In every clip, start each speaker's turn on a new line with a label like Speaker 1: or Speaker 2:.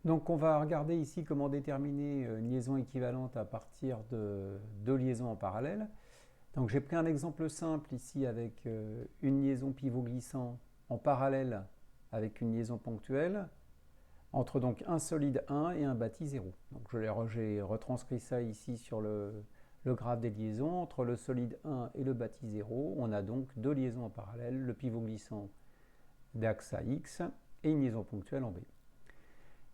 Speaker 1: Donc on va regarder ici comment déterminer une liaison équivalente à partir de deux liaisons en parallèle. Donc j'ai pris un exemple simple ici avec une liaison pivot glissant en parallèle avec une liaison ponctuelle entre donc un solide 1 et un bâti 0. Donc j'ai retranscrit ça ici sur le graphe des liaisons. Entre le solide 1 et le bâti 0, on a donc deux liaisons en parallèle, le pivot glissant d'axe à X et une liaison ponctuelle en B.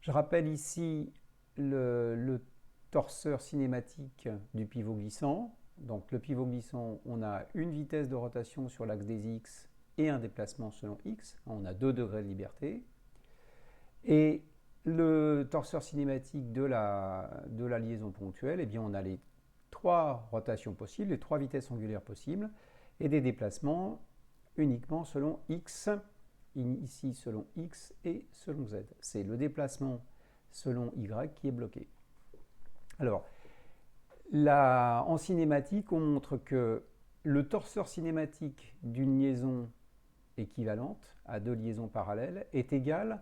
Speaker 1: Je rappelle ici le torseur cinématique du pivot glissant. Donc le pivot glissant, on a une vitesse de rotation sur l'axe des X et un déplacement selon X. On a 2 degrés de liberté. Et le torseur cinématique de la liaison ponctuelle, eh bien on a les 3 rotations possibles, les 3 vitesses angulaires possibles, et des déplacements uniquement selon X, ici selon X et selon Z. C'est le déplacement selon Y qui est bloqué. Alors, en cinématique, on montre que le torseur cinématique d'une liaison équivalente à deux liaisons parallèles est égal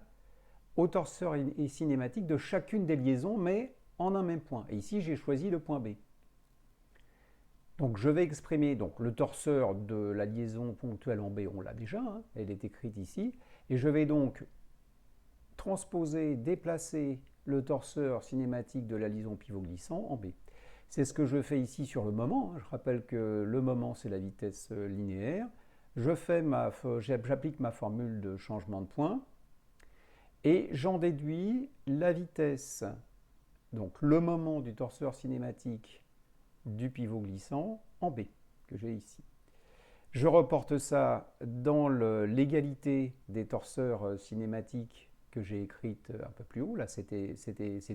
Speaker 1: au torseur cinématique de chacune des liaisons, mais en un même point. Et ici, j'ai choisi le point B. Donc je vais exprimer donc, le torseur de la liaison ponctuelle en B, on l'a déjà, hein, elle est écrite ici, et je vais donc transposer, déplacer le torseur cinématique de la liaison pivot glissant en B. C'est ce que je fais ici sur le moment. Je rappelle que le moment, c'est la vitesse linéaire. J'applique ma formule de changement de point et j'en déduis la vitesse, donc le moment du torseur cinématique du pivot glissant en B, que j'ai ici. Je reporte ça dans l'égalité des torseurs cinématiques que j'ai écrite un peu plus haut. Là, c'était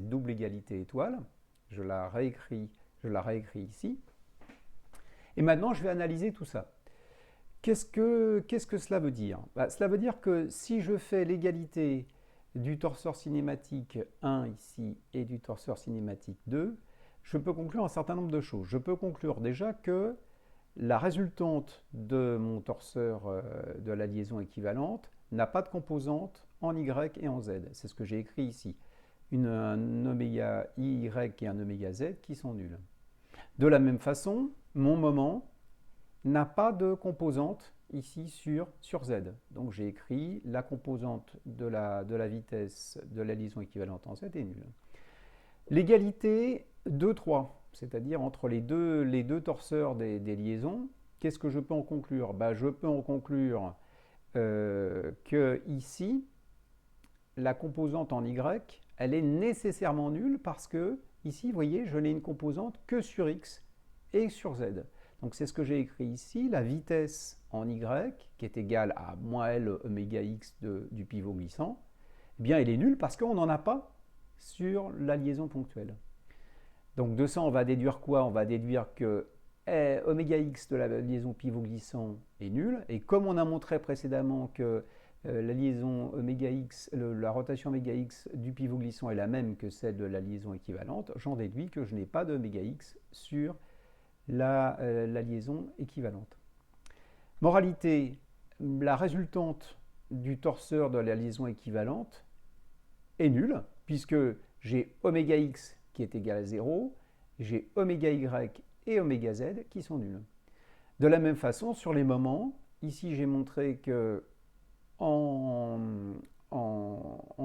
Speaker 1: double égalité étoile. Je la réécris ici. Et maintenant, je vais analyser tout ça. Qu'est-ce que cela veut dire? Cela veut dire que si je fais l'égalité du torseur cinématique 1 ici et du torseur cinématique 2, je peux conclure un certain nombre de choses. Je peux conclure déjà que la résultante de mon torseur de la liaison équivalente n'a pas de composante en Y et en Z. C'est ce que j'ai écrit ici. Un oméga Y et un oméga Z qui sont nuls. De la même façon, mon moment n'a pas de composante ici sur Z. Donc j'ai écrit la composante de la vitesse de la liaison équivalente en Z est nulle. L'égalité 2, 3, c'est-à-dire entre les deux torseurs des liaisons, qu'est-ce que je peux en conclure? Je peux en conclure que ici, la composante en Y, elle est nécessairement nulle parce que ici, vous voyez, je n'ai une composante que sur X et sur Z. Donc c'est ce que j'ai écrit ici, la vitesse en Y, qui est égale à moins L oméga X du pivot glissant, eh bien elle est nulle parce qu'on n'en a pas sur la liaison ponctuelle. Donc de ça, on va déduire quoi? On va déduire que oméga X de la liaison pivot glissant est nulle, et comme on a montré précédemment que la liaison oméga X, la rotation oméga X du pivot glissant est la même que celle de la liaison équivalente, j'en déduis que je n'ai pas d'oméga X sur la liaison équivalente. Moralité, la résultante du torseur de la liaison équivalente est nulle, puisque j'ai oméga X qui est égal à 0, j'ai oméga Y et oméga Z qui sont nuls. De la même façon, sur les moments, ici j'ai montré que en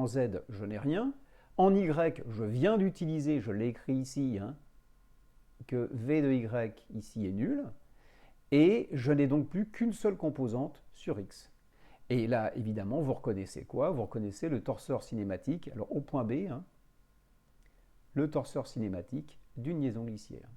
Speaker 1: Z, je n'ai rien. En Y, je viens d'utiliser, je l'ai écrit ici, hein, que V de Y ici est nul. Et je n'ai donc plus qu'une seule composante sur X. Et là, évidemment, vous reconnaissez quoi? Vous reconnaissez le torseur cinématique, alors au point B, hein, le torseur cinématique d'une liaison glissière.